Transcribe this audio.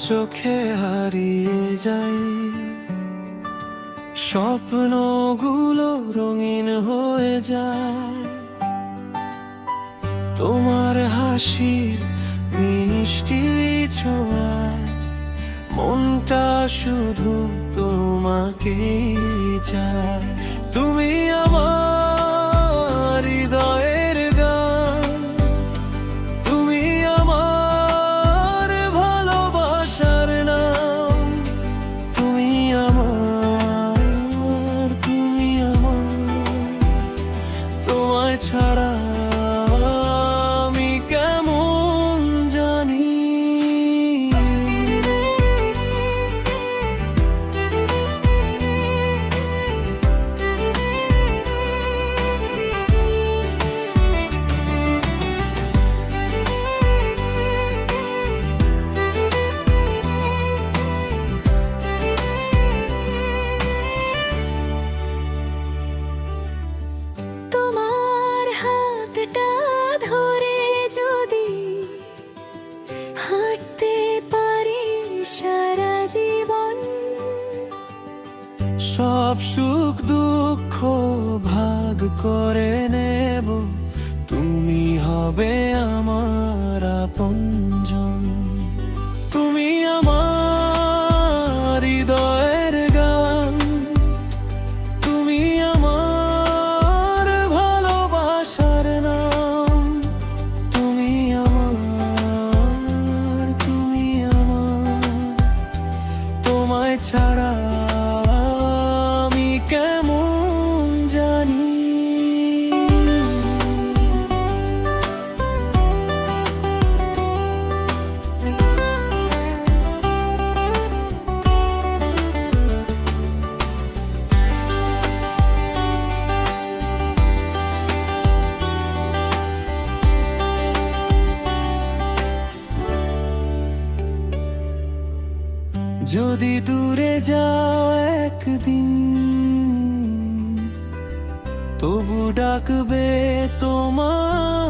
চোখে হারিয়ে যাই, স্বপ্নগুলো রঙিন হয়ে যায়। তোমার হাসির মিষ্টি ছোঁয়ায় মনটা শুধু তোমাকেই চায়। তুমি আমার হৃদয়ের গান, তুমি আমার ভালোবাসার নাম। তুমি আমার, তুমি আমার, তোমায় ছাড়া আমি কেমন জানি। তোমার হাতটা ধরে যদি হাঁটতে পারি সারা জীবন, সব সুখ দুঃখ ভাগ করে নেব, তুমি হবে আমার আপনজন। তুমি আমার হৃদয়ের গান, তুমি আমার ভালোবাসার নাম। তুমি আমার, তুমি আমার, তোমায় ছাড়া আমি কেমন জানি। যদি দূরে যাও একদিন, তবু ডাকবে তোমার